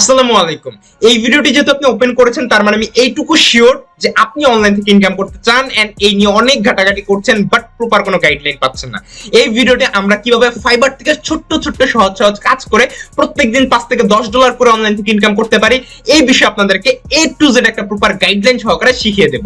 আসসালামু আলাইকুম। এই ভিডিওটি যেহেতু আপনি ওপেন করেছেন তার মানে আমি এইটুকু শিওর যে আপনি অনলাইন থেকে ইনকাম করতে চান এন্ড এই নিয়ে অনেক ঘাটাঘাটি করছেন বাট প্রপার কোনো গাইডলাইন পাচ্ছেন না। এই ভিডিওতে আমরা কিভাবে ফাইবার থেকে ছোট্ট ছোট্ট সহজ সহজ কাজ করে প্রত্যেকদিন $5 থেকে $10 করে অনলাইন থেকে ইনকাম করতে পারি এই বিষয়ে আপনাদেরকে A to Z একটা প্রপার গাইডলাইন সহকারে শিখিয়ে দেব।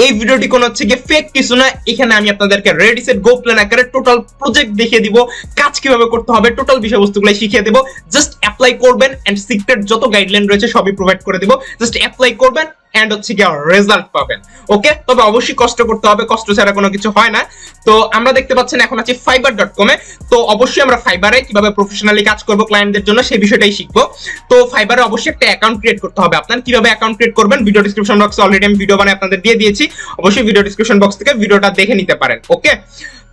এই ভিডিওটি কোনো হচ্ছে কি ফেক কিছু না, এখানে আমি আপনাদেরকে রেডি সেট গো প্ল্যান আকারে টোটাল প্রজেক্ট দেখিয়ে দিব, কাজ কিভাবে করতে হবে টোটাল বিষয়বস্তুগুলো শিখিয়ে দেব। জাস্ট অ্যাপ্লাই করবেন এন্ড সিক্রেট যত গাইডলাইন রয়েছে সবই প্রোভাইড করে দিব। জাস্ট অ্যাপ্লাই করবেন এন্ড হচ্ছে কি রেজাল্ট পাবেন। ওকে, তবে অবশ্যই কষ্ট করতে হবে, কষ্ট ছাড়া কোনো কিছু হয় না। তো আমরা দেখতে পাচ্ছেন এখন আছি fiverr.com এ। তো অবশ্যই আমরা ফাইবারে কিভাবে প্রফেশনালি কাজ করব ক্লায়েন্টদের জন্য সেই বিষয়টাই শিখবো। তো ফাইবারে অবশ্যই একটা অ্যাকাউন্ট ক্রিয়েট করতে হবে আপনার। কিভাবে অ্যাকাউন্ট ক্রিয়েট করবেন ভিডিও ডেসক্রিপশন বক্সে অলরেডি আমি ভিডিও বানিয়ে আপনাদের দিয়ে দিয়েছি, অবশ্যই ভিডিও ডেসক্রিপশন বক্স থেকে ভিডিওটা দেখে নিতে পারেন। ওকে,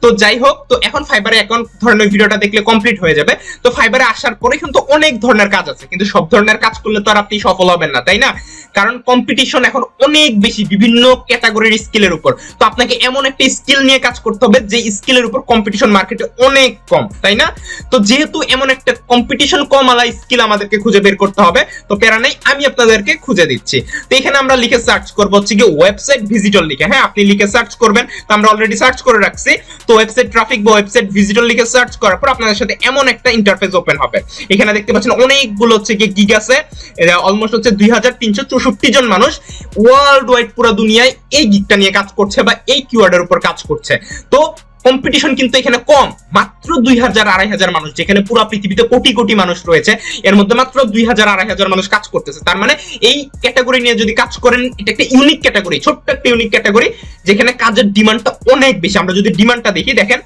তো যাই হোক, তো এখন ফাইবারে অ্যাকাউন্ট ধরনের ভিডিওটা দেখলে কমপ্লিট হয়ে যাবে। তো ফাইবারে আসার পরে কিন্তু অনেক ধরনের কাজ আছে, কিন্তু সব ধরনের কাজ করলে তো আর আপনি সফল হবেন না, তাই না? কারণ কম্পিটিশন এখন অনেক বেশি বিভিন্ন ক্যাটাগরির স্কিলের উপর। তো আপনাকে এমন একটা স্কিল নিয়ে কাজ করতে হবে যে স্কিলের উপর কম্পিটিশন মার্কেটে অনেক কম, তাই না? তো যেহেতু এমন একটা কম্পিটিশন কম আলা স্কিল আমাদেরকে খুঁজে বের করতে হবে, তো প্যারা নাই, আমি আপনাদেরকে খুঁজে দিচ্ছি। তো এখানে আমরা লিখে সার্চ করব হচ্ছে কি ওয়েবসাইট ভিজিটর লিখে। হ্যাঁ, আপনি লিখে সার্চ করবেন, তো আমরা অলরেডি সার্চ করে রাখছি। তো ওয়েবসাইট ট্রাফিক বা ওয়েবসাইট ভিজিটর লিখে সার্চ করার পর আপনাদের সাথে এমন একটা ইন্টারফেস ওপেন হবে। এখানে দেখতে পাচ্ছেন অনেকগুলো হচ্ছে কি গিগ আছে, অলমোস্ট হচ্ছে 2364 জন মানুষ ওয়ার্ল্ড ওয়াইড পুরো দুনিয়ায় এই গিগটা নিয়ে কাজ করছে বা এই কিওয়ার্ডের উপর কাজ করছে। তো কম্পিটিশন কিন্তু এখানে কম, মাত্র 2000-2500 মানুষ, যেখানে পুরো পৃথিবীতে কোটি কোটি মানুষ রয়েছে এর মধ্যে মাত্র 2000-2500 মানুষ কাজ করতেছে। তার মানে এই ক্যাটাগরি নিয়ে যদি কাজ করেন এটা একটা ইউনিক ক্যাটাগরি, ছোট্ট একটা ইউনিক ক্যাটাগরি যেখানে কাজের ডিমান্ডটা অনেক বেশি। আমরা যদি ডিমান্ডটা দেখি, দেখেন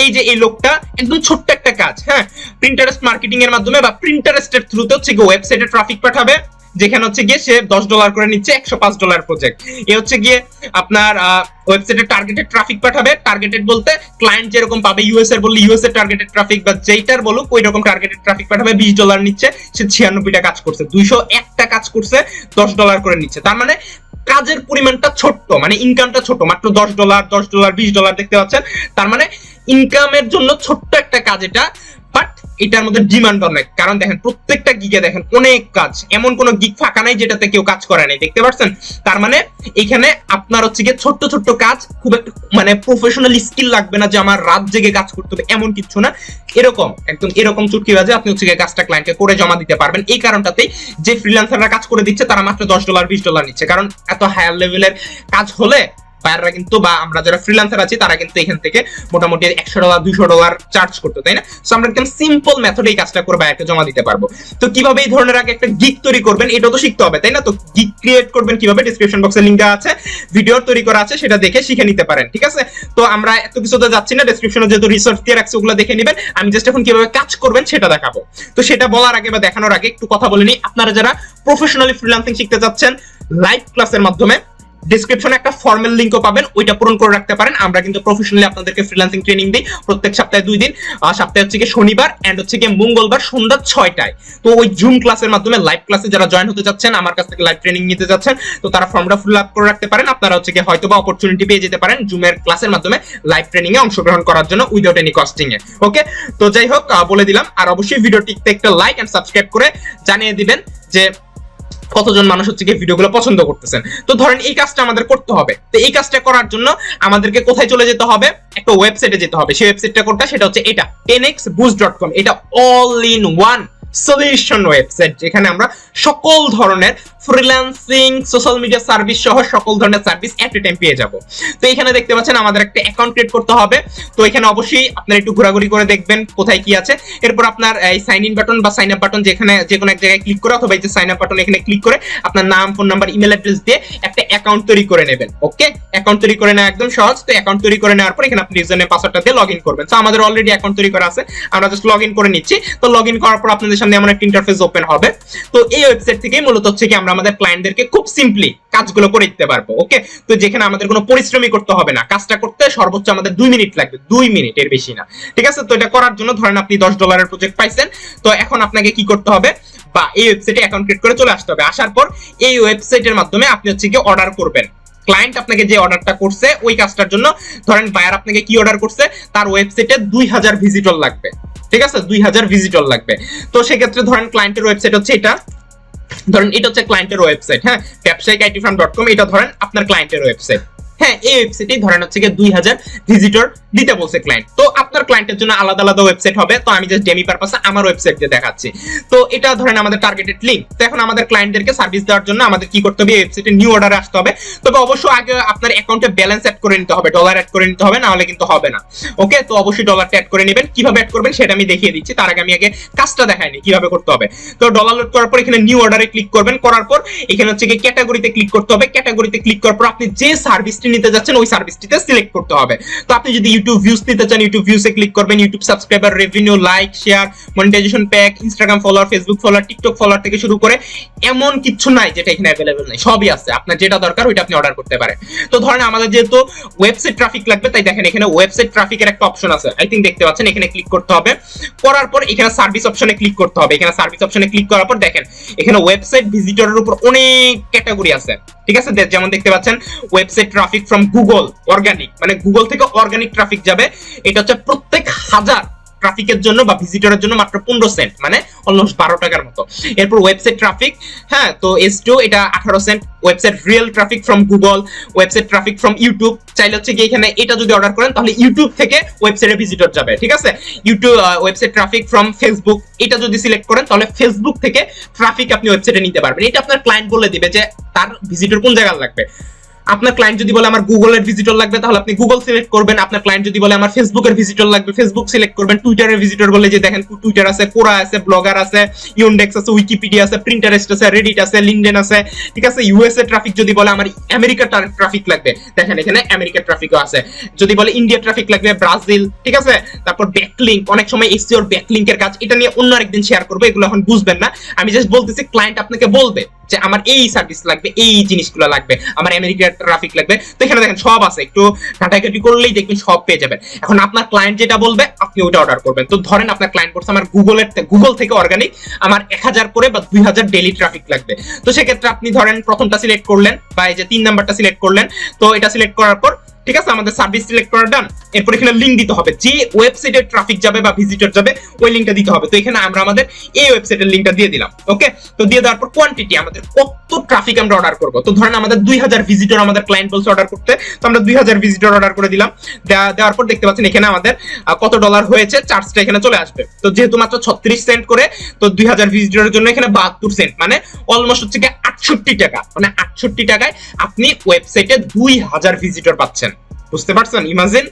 এই যে এই লোকটা একদম ছোট্ট একটা কাজ, হ্যাঁ, প্রিন্টারেস্ট মার্কেটিং এর মাধ্যমে বা প্রিন্টারেস্টের থ্রুতে হচ্ছে গিয়ে ওয়েবসাইটে ট্রাফিক পাঠাবে, যেখানে হচ্ছে গিয়ে সে $10 করে নিচ্ছে, $105 প্রজেক্ট। এ হচ্ছে গিয়ে আপনার ওয়েবসাইটে টার্গেটেড ট্রাফিক পাঠাবে। টার্গেটেড বলতে ক্লায়েন্ট যেরকম পাবে ইউএস এর বললে ইউএস এর টার্গেটেড ট্রাফিক বা যেইটার বলুক ওই রকম টার্গেটেড ট্রাফিক পাঠাবে। $20 নিচ্ছে, সে 96টা কাজ করছে, 201টা কাজ করছে, $10 করে নিচ্ছে। তার মানে কাজের পরিমাণটা ছোট্ট, মানে ইনকামটা ছোট, মাত্র $10, $20 দেখতে পাচ্ছেন। তার মানে ইনকামের জন্য ছোট্ট একটা কাজ এটা, বাট এটার মধ্যে ডিমান্ড অনেক। কারণ দেখেন প্রত্যেকটা গিগে দেখেন অনেক কাজ, এমন কোনো গিগ ফাঁকা নাই যেটাতে কেউ কাজ করে নাই, দেখতে পাচ্ছেন? তার মানে এখানে আপনার হচ্ছে গিয়ে ছোট্ট ছোট্ট কাজ, খুব একটা মানে প্রফেশনাল স্কিল লাগবে না যে আমার রাত জেগে কাজ করতে হবে, এমন কিছু না। এরকম একদম এরকম চুটকি বাজে আপনি হচ্ছে গিয়ে কাজটা ক্লায়েন্টকে করে জমা দিতে পারবেন। এই কারণটাতেই যে ফ্রিল্যান্সাররা কাজ করে দিচ্ছে তারা মাত্র $10 $20 নিচ্ছে, কারণ এত হায়ার লেভেলের কাজ হলে বায়াররা কিন্তু বা আমরা যারা ফ্রিল্যান্সার আছি তারা কিন্তু এখান থেকে মোটামুটি $100 $200 চার্জ করতে, তাই না? সো আমরা একদম সিম্পল মেথডে এই কাজটা করে বায়ারকে জমা দিতে পারবো। তো কিভাবে এই ধরনের আগে একটা গিগ তৈরি করবেন এটাও তো শিখতে হবে, তাই না? তো গিগ ক্রিয়েট করবেন কিভাবে, ডেসক্রিপশন বক্সে লিংক দেওয়া আছে, ভিডিও তৈরি করা আছে, সেটা দেখে শিখে নিতে পারেন, ঠিক আছে? তো আমরা এত কিছুতে যাচ্ছি না, ডেসক্রিপশনে যেহেতু রিসোর্স দিয়ে রাখছি ওগুলো দেখে নেবেন। আমি জাস্ট এখন কিভাবে কাজ করবেন সেটা দেখাবো। তো সেটা বলার আগে বা দেখানোর আগে একটু কথা বলে নিই। আপনারা যারা প্রফেশনালি ফ্রিল্যান্সিং শিখতে যাচ্ছেন লাইভ ক্লাসের মাধ্যমে ডেসক্রিপশনে একটা ফর্মাল লিংকও পাবেন, ওইটা পূরণ করে রাখতে পারেন। আমরা কিন্তু প্রফেশনালি আপনাদেরকে ফ্রিল্যান্সিং ট্রেনিং দিই প্রত্যেক সপ্তাহে 2 দিন, সপ্তাহে হচ্ছে কি শনিবার এন্ড হচ্ছে কি মঙ্গলবার সন্ধ্যা 6টায়। তো ওই জুম ক্লাসের মাধ্যমে লাইভ ক্লাসে যারা জয়েন হতে যাচ্ছেন, আমার কাছ থেকে লাইভ ট্রেনিং নিতে যাচ্ছেন, তো তারা ফর্মটা ফিল আপ করে রাখতে পারেন। আপনারা হচ্ছে কি হয়তোবা অপরচুনিটি পেয়ে যেতে পারেন জুমের ক্লাসের মাধ্যমে লাইভ ট্রেনিং এ অংশগ্রহণ করার জন্য উইদাউট এনি কস্টিং এ। ওকে, তো যাই হোক বলে দিলাম। আর অবশ্যই ভিডিওটিতে একটা লাইক এন্ড সাবস্ক্রাইব করে জানিয়ে দিবেন যে কতজন মানুষ হচ্ছে গিয়ে ভিডিওগুলো পছন্দ করতেছেন। তো ধরেন এই কাজটা আমাদের করতে হবে, তো এই কাজটা করার জন্য আমাদেরকে কোথায় চলে যেতে হবে? একটা ওয়েবসাইটে যেতে হবে। সেই ওয়েবসাইটটা কোনটা? সেটা হচ্ছে এটা 10xboost.com। এটা all in one solution website, যেখানে আমরা সকল ধরনের ফ্রিল্যান্সিং সোশ্যাল মিডিয়া সার্ভিস সহ সকল ধরনের সার্ভিস এট এ টাইম পেয়ে যাব। তো এখানে দেখতে পাচ্ছেন আমাদের একটা অ্যাকাউন্ট ক্রিয়েট করতে হবে। তো এখানে অবশ্যই আপনারা একটু ঘোরাঘুরি করে দেখবেন কোথায় কি আছে। এরপর আপনার এই সাইন ইন বাটন বা সাইন আপ বাটন যেখানে যে কোনো এক জায়গায় ক্লিক করে, অথবা এই যে সাইন আপ বাটন এখানে ক্লিক করে আপনার নাম, ফোন নাম্বার, ইমেল অ্যাড্রেস দিয়ে একটা অ্যাকাউন্ট তৈরি করে নেবেন। ওকে, অ্যাকাউন্ট তৈরি করে নেওয়া একদম সহজ। তো অ্যাকাউন্ট তৈরি করে নেওয়ার পর এখানে আপনি ইউজার নেম পাসওয়ার্ডটা দিয়ে লগইন করবেন। তো আমাদের অলরেডি অ্যাকাউন্ট তৈরি করা আছে, আমরা জাস্ট লগইন করে নিচ্ছি। তো লগইন করার পর আপনাদের সামনে এমন একটা ইন্টারফেস ওপেন হবে। তো এই ওয়েবসাইট থেকেই মূলত হচ্ছে কি আমরা আমাদের ক্লায়েন্টদেরকে খুব সিম্পলি কাজগুলো করে দিতে পারবো। ওকে, তো যেখানে আমাদের কোনো পরিশ্রমই করতে হবে না, কাজটা করতে সর্বোচ্চ আমাদের 2 মিনিট লাগবে, 2 মিনিট, এর বেশি না, ঠিক আছে? তো এটা করার জন্য ধরেন আপনি $10 প্রজেক্ট পাইছেন, তো এখন আপনাকে কি করতে হবে? বা এই ওয়েবসাইটে অ্যাকাউন্ট ক্রিয়েট করে চলে আসতে হবে। আসার পর এই ওয়েবসাইটের মাধ্যমে আপনি হচ্ছে কি অর্ডার করবেন। ক্লায়েন্ট আপনাকে যে অর্ডারটা করছে ওই কাজটার জন্য, ধরেন বায়ার আপনাকে কি অর্ডার করছে, তার ওয়েবসাইটে 2000 ভিজিটর লাগবে, ঠিক আছে? 2000 ভিজিটর লাগবে। তো সেক্ষেত্রে ধরেন ক্লায়েন্টের ওয়েবসাইট হচ্ছে এটা, ধরেন এটা হচ্ছে ক্লায়েন্টের ওয়েবসাইট, হ্যাঁ, ব্যবসায়িক-it-farm.com, এটা ধরেন আপনার ক্লায়েন্টের ওয়েবসাইট। হ্যাঁ, এই ওয়েবসাইটে ধরেন হচ্ছে 2000 ভিজিটর দিতে বলছে ক্লায়েন্ট। তো আপনার ক্লায়েন্টের জন্য আলাদা আলাদা ওয়েবসাইট হবে। তো আমি জাস্ট ডেমি পারপাসে আমার ওয়েবসাইট দিয়ে দেখাচ্ছি। তো এটা ধরেন আমাদের টার্গেটেড লিংক। তো এখন আমাদের ক্লায়েন্টদেরকে সার্ভিস দেওয়ার জন্য আমাদের কি করতে হবে, এই ওয়েবসাইটে নিউ অর্ডারে আসতে হবে। তবে অবশ্যই আগে আপনার অ্যাকাউন্টে ব্যালেন্স অ্যাড করে নিতে হবে, ডলার অ্যাড করে নিতে হবে, না হলে কিন্তু হবে না। ওকে, তো অবশ্যই ডলারটা অ্যাড করে নেবেন। কিভাবে অ্যাড করবেন সেটা আমি দেখিয়ে দিচ্ছি। তার আগে আমি আগে কাজটা দেখাইনি কিভাবে করতে হবে। তো ডলার লোড করার পর এখানে নিউ অর্ডারে ক্লিক করবেন। করার পর এখানে হচ্ছে ক্যাটাগরিতে ক্লিক করতে হবে। ক্যাটাগরিতে ক্লিক করার পর আপনি যে সার্ভিসটি নিতে যাচ্ছেন ওই সার্ভিসটিতে সিলেক্ট করতে হবে। তো আপনি যদি ইউটিউব ভিউজ নিতে চান, ইউটিউব ভিউসে ক্লিক করবেন। YouTube subscriber, revenue, like, share, monetization pack, Instagram follower, Facebook follower, TikTok follower থেকে শুরু করে এমন কিছু নাই যেটা এখানে অ্যাভেলেবল নাই, সবই আছে। আপনার যেটা দরকার ওইটা আপনি অর্ডার করতে পারেন। তো ধরেন আমাদের যেহেতু ওয়েবসাইট ট্রাফিক লাগবে, তাই দেখেন এখানে ওয়েবসাইট ট্রাফিকের একটা অপশন আছে, আই থিংক দেখতে পাচ্ছেন। এখানে ক্লিক করতে হবে। করার পর এখানে সার্ভিস অপশনে ক্লিক করতে হবে। এখানে সার্ভিস অপশনে ক্লিক করার পর দেখেন এখানে ওয়েবসাইট ভিজিটরের উপর অনেক ক্যাটাগরি আছে, ঠিক আছে। যেমন দেখতে পাচ্ছেন website traffic from Google organic, মানে গুগল থেকে অর্গানিক ট্রাফিক যাবে। এটা হচ্ছে প্রত্যেক 1000 ট্রাফিকের জন্য বা ভিজিটরের জন্য মাত্র 15 সেন্ট, মানে অলমোস্ট 12 টাকার মতো। এরপর ওয়েবসাইট ট্রাফিক, হ্যাঁ, তো S2 এটা 18 cent. Website real traffic from Google, website traffic from YouTube, চাইলে হচ্ছে কি এখানে এটা যদি অর্ডার করেন তাহলে ইউটিউব থেকে ওয়েবসাইটে ভিজিটর যাবে, ঠিক আছে। YouTube website traffic from Facebook, এটা যদি সিলেক্ট করেন তাহলে ফেসবুক থেকে ট্রাফিক আপনি ওয়েবসাইটে নিতে পারবেন। এটা আপনার ক্লায়েন্ট বলে দিবে যে তার ভিজিটর কোন জায়গায় লাগবে। আপনার ক্লায়েন্ট যদি বলে আমার গুগলের ভিজিটর লাগবে তাহলে আপনি গুগল সিলেক্ট করবেন। আপনার ক্লায়েন্ট যদি বলে আমার ফেসবুকের ভিজিটর লাগবে, ফেসবুক সিলেক্ট করবেন। টুইটারের ভিজিটর বলে যে দেখেন টুইটার আছে, কোরা আছে, ব্লগার আছে, ইউন্ডেক্স আছে, উইকিপিডিয়া আছে, প্রিন্টারেস্ট আছে, রেডিট আছে, লিঙ্কডইন আছে, ঠিক আছে। ইউএসএ ট্রাফিক যদি বলে আমার আমেরিকার ট্রাফিক লাগবে, দেখেন এখানে আমেরিকার ট্রাফিকও আছে। যদি বলে ইন্ডিয়া ট্রাফিক লাগবে, ব্রাজিল, ঠিক আছে। তারপর ব্যাকলিংক, অনেক সময় এসইওর ব্যাকলিংকের কাজ, এটা নিয়ে অন্য আরেকদিন শেয়ার করবো, এগুলো এখন বুঝবেন না। আমি জাস্ট বলতেছি ক্লায়েন্ট আপনাকে বলবে যে আমার এই সার্ভিস লাগবে, এই জিনিসগুলো লাগবে, আমার আমেরিকার ট্রাফিক লাগবে। তো এখানে দেখেন সব আছে, একটু ঘাটাঘাটি করলেই দেখবেন সব পেয়ে যাবেন। এখন আপনার ক্লায়েন্ট যেটা বলবে আপনি ওটা অর্ডার করবেন। তো ধরেন আপনার ক্লায়েন্ট বলছে আমার গুগল থেকে অর্গানিক আমার 1000 করে বা 2000 ডেইলি ট্রাফিক লাগবে। তো সেক্ষেত্রে আপনি ধরেন প্রথমটা সিলেক্ট করলেন বা এই যে 3 নাম্বারটা সিলেক্ট করলেন। তো এটা সিলেক্ট করার পর, ঠিক আছে, আমাদের সার্ভিস সিলেক্ট করা ডান। এরপর এখানে লিংক দিতে হবে, যে ওয়েবসাইটে ট্রাফিক যাবে বা ভিজিটর যাবে ওই লিংকটা দিতে হবে। তো এখানে আমরা আমাদের এই ওয়েবসাইটের লিংকটা দিয়ে দিলাম। ওকে, তো দিয়ে দেওয়ার পর কোয়ান্টিটি, আমাদের কত ট্রাফিক আমরা অর্ডার করব। তো ধরেন আমাদের 2000 ভিজিটর আমাদের ক্লায়েন্ট বলছে অর্ডার করতে, তো আমরা 2000 ভিজিটর অর্ডার করে দিলাম। দেওয়ার পর দেখতে পাচ্ছেন এখানে আমাদের কত ডলার হয়েছে, চার্জটা এখানে চলে আসবে। তো যেহেতু মাত্র 36 সেন্ট করে, তো 2000 ভিজিটরের জন্য এখানে 72 সেন্ট, মানে অলমোস্ট হচ্ছে 68 টাকা, মানে 68 টাকায় আপনি ওয়েবসাইটে 2000 ভিজিটর পাচ্ছেন। বুঝতে পারছেন? ইমাজিন,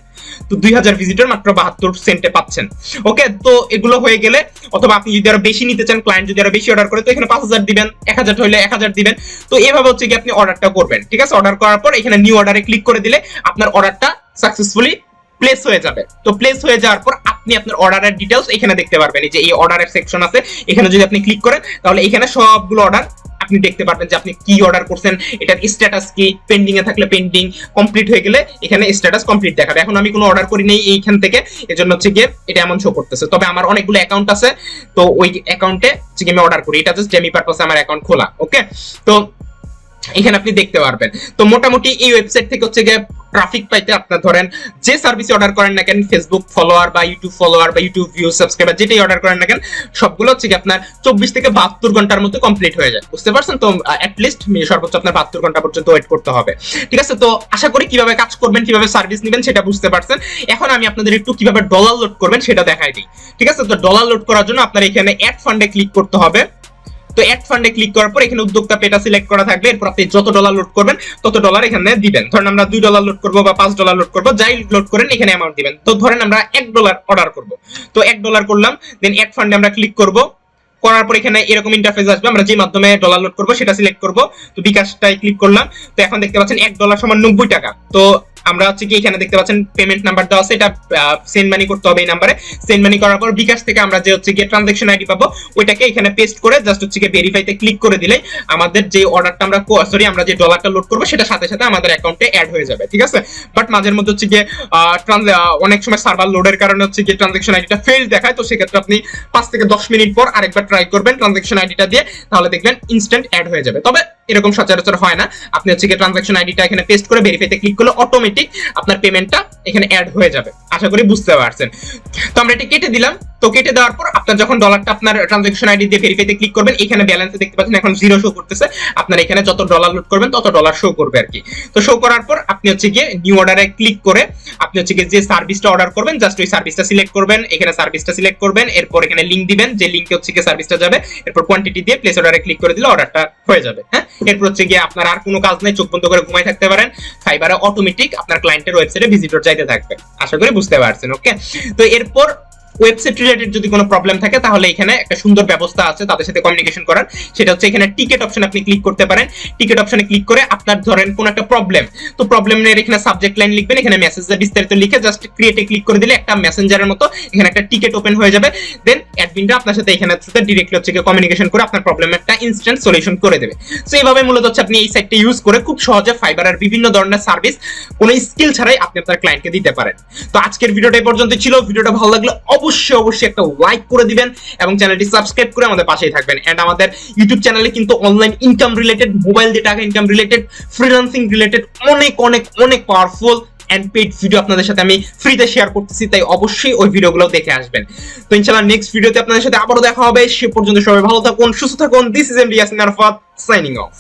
তো 2000 ভিজিটর মাত্র 72 সেন্টে পাচ্ছেন। ওকে, তো এগুলো হয়ে গেলে, অথবা আপনি যদি আরো বেশি নিতে চান, ক্লায়েন্ট যদি আরো বেশি অর্ডার করে, তো এখানে 5000 দিবেন, 1000 হইলে 1000 দিবেন। তো এভাবে হচ্ছে কি আপনি অর্ডারটা করবেন, ঠিক আছে। অর্ডার করার পর এখানে নিউ অর্ডারে ক্লিক করে দিলে আপনার অর্ডারটা সাকসেসফুলি প্লেস হয়ে যাবে। তো প্লেস হয়ে যাওয়ার পর আপনি আপনার অর্ডারের ডিটেইলস এখানে দেখতে পারবেন। এই যে এই অর্ডারের সেকশন আছে, এখানে যদি আপনি ক্লিক করেন তাহলে এখানে সবগুলো অর্ডার আপনি দেখতে পারবেন যে আপনি কি অর্ডার করছেন, এটার স্ট্যাটাস কি, পেন্ডিং এ থাকলে পেন্ডিং, কমপ্লিট হয়ে গেলে এখানে স্ট্যাটাস কমপ্লিট দেখাবে। এখন আমি কোনো অর্ডার করি নেই এইখান থেকে, এজন্য হচ্ছে গিয়ে এটা এমন শো করতেছে। তবে আমার অনেকগুলো অ্যাকাউন্ট আছে, তো ওই অ্যাকাউন্টে হচ্ছে আমি অর্ডার করি, এটা জাস্ট ডেমি পারপাসে আমার অ্যাকাউন্ট খোলা। ওকে, তো এখানে আপনি দেখতে পারবেন। তো মোটামুটি এই ওয়েবসাইট থেকে হচ্ছে গিয়ে ট্রাফিক পাইতে আপনার ধরেন যে সার্ভিস অর্ডার করেন না কেন, ফেসবুক ফলোয়ার বা ইউটিউব ফলোয়ার বা ইউটিউব ভিউ সাবস্ক্রাইবার যেটাই অর্ডার করেন না কেন, সবগুলো হচ্ছে কি আপনার 24 থেকে 72 ঘন্টার মধ্যে কমপ্লিট হয়ে যায়। বুঝতে পারছেন? তো অ্যাটলিস্ট সর্বোচ্চ আপনার 72 ঘন্টা পর্যন্ত ওয়েট করতে হবে, ঠিক আছে। তো আশা করি কিভাবে কাজ করবেন, কিভাবে সার্ভিস নেবেন সেটা বুঝতে পারছেন। এখন আমি আপনাদের একটু কিভাবে ডলার লোড করবেন সেটা দেখাই দিই, ঠিক আছে। তো ডলার লোড করার জন্য আপনার এখানে অ্যাড ফান্ডে ক্লিক করতে হবে। তো অ্যাড ফান্ডে ক্লিক করার পর এখানে উদ্যোক্তা পেটা সিলেক্ট করা থাকবে। এরপর আপনি যত ডলার লোড করবেন তত ডলার এখানে দিবেন। ধরেন আমরা $2 লোড করব বা $5 লোড করব, যাই লোড করেন এখানে অ্যামাউন্ট দিবেন। তো ধরেন আমরা $1 অর্ডার করব, তো $1 করলাম, দেন অ্যাড ফান্ডে আমরা ক্লিক করব। করার পর এখানে এরকম ইন্টারফেস আসবে, আমরা যে মাধ্যমে ডলার লোড করব সেটা সিলেক্ট করব। তো বিকাশটাই ক্লিক করলাম। তো এখন দেখতে পাচ্ছেন $1 সমান 90 টাকা। তো আমরা হচ্ছে কি এখানে দেখতে পাচ্ছেন পেমেন্ট নাম্বার দেওয়া আছে, এটা সেন্ড মানি করতে হবে এই নাম্বারে। সেন্ড মানি করার পর বিকাশ থেকে আমরা যে হচ্ছে গিয়ে ট্রানজাকশন আইডি পাবো ওইটাকে এখানে পেস্ট করে জাস্ট হচ্ছে গিয়ে ভেরিফাইতে ক্লিক করে দিলে আমাদের যে অর্ডারটা আমরা যে ডলারটা লোড করবো সেটা সাথে সাথে আমাদের অ্যাকাউন্টে অ্যাড হয়ে যাবে, ঠিক আছে। বাট মাঝের মধ্যে হচ্ছে গিয়ে অনেক সময় সার্ভার লোডের কারণে হচ্ছে গিয়ে ট্রানজাকশন আইডিটা ফেল দেখায়। তো সেক্ষেত্রে আপনি 5 থেকে 10 মিনিট পর আরেকবার ট্রাই করবেন ট্রানজাকশন আইডিটা দিয়ে, তাহলে দেখবেন ইনস্ট্যান্ট অ্যাড হয়ে যাবে। তবে এরকম সচরাচর হয় না। আপনি হচ্ছে গিয়ে ট্রানজাকশন আইডিটা এখানে পেস্ট করে ভেরিফাইতে ক্লিক করলে অটোমেটিক আপনার পেমেন্টটা এখানে অ্যাড হয়ে যাবে। আশা করি বুঝতে পারছেন। তো আমরা এটা কেটে দিলাম। তো কেটে দেওয়ার পর আপনার যখন ডলারটা আপনার ট্রানজাকশন আইডি দিয়ে ভেরিফাইতে ক্লিক করবেন, এখানে ব্যালেন্সে দেখতে পাচ্ছেন এখন 0 শো করতেছে। আপনার এখানে যত ডলার লোড করবেন তত ডলার শো করবে আর কি। তো শো করার পর আপনি হচ্ছে গিয়ে নিউ অর্ডারে ক্লিক করে আপনি হচ্ছে গিয়ে যে সার্ভিসটা অর্ডার করবেন জাস্ট ওই সার্ভিসটা সিলেক্ট করবেন, এখানে সার্ভিসটা সিলেক্ট করবেন, এরপর এখানে লিংক দিবেন, যে লিংকে হচ্ছে গিয়ে সার্ভিসটা যাবে, এরপর কোয়ান্টিটি দিয়ে প্লেস অর্ডারে ক্লিক করে দিলে অর্ডারটা হয়ে যাবে। হ্যাঁ, এরপর হচ্ছে গিয়ে আপনার আর কোনো কাজ নাই, চোখ বন্ধ করে ঘুমাই থাকতে পারেন, ফাইবারে অটোমেটিক আপনার ক্লায়েন্টের ওয়েবসাইটে ভিজিটর যাইতে থাকবে। আশা করি বুঝতে পারছেন। ওকে, তো এরপর ওয়েবসাইট রিলেটেড যদি কোনো প্রবলেম থাকে তাহলে এখানে একটা সুন্দর ব্যবস্থা আছে তাদের সাথে কমিউনিকেশন করার, সেটা হচ্ছে এখানে টিকেট অপশন আপনি ক্লিক করতে পারেন। টিকেট অপশনে ক্লিক করে আপনার ধরেন কোন একটা প্রবলেম, তো প্রবলেমের এখানে সাবজেক্ট লাইন লিখবেন, এখানে মেসেজে বিস্তারিত লিখে জাস্ট ক্রিয়েটে ক্লিক করে দিলে একটা মেসেঞ্জারের মতো এখানে একটা টিকেট ওপেন হয়ে যাবে। দেন অ্যাডমিনরা আপনার সাথে এখানে ডিরেক্টলি হচ্ছে কমিউনিকেশন করে আপনার প্রবলেমের একটা ইনস্ট্যান্ট সলিউশন করে দেবে। সো এইভাবে মূলত হচ্ছে আপনি এই সাইটটা ইউজ করে খুব সহজে ফাইবারের বিভিন্ন ধরনের সার্ভিস কোনো স্কিল ছাড়াই আপনি আপনার ক্লায়েন্টকে দিতে পারেন। তো আজকের ভিডিওটা এই পর্যন্ত ছিল। ভিডিওটা ভালো লাগলে অবশ্যই একটা লাইক করে দিবেন এবং চ্যানেলটি সাবস্ক্রাইব করে আমাদের পাশেই থাকবেন। এন্ড আমাদের ইউটিউব চ্যানেলে কিন্তু অনলাইন ইনকাম রিলেটেড, মোবাইল দিয়ে টাকা ইনকাম রিলেটেড, ফ্রিল্যান্সিং রিলেটেড অনেক অনেক অনেক পাওয়ারফুল এন্ড পেইড ভিডিও আপনাদের সাথে আমি ফ্রিতে শেয়ার করতেছি, তাই অবশ্যই ওই ভিডিওগুলো দেখে আসবেন। তো ইনশাআল্লাহ নেক্সট ভিডিওতে আপনাদের সাথে আবারও দেখা হবে। সে পর্যন্ত সবাই ভালো থাকুন, সুস্থ থাকুন। This is MD Yasin Arafat signing off.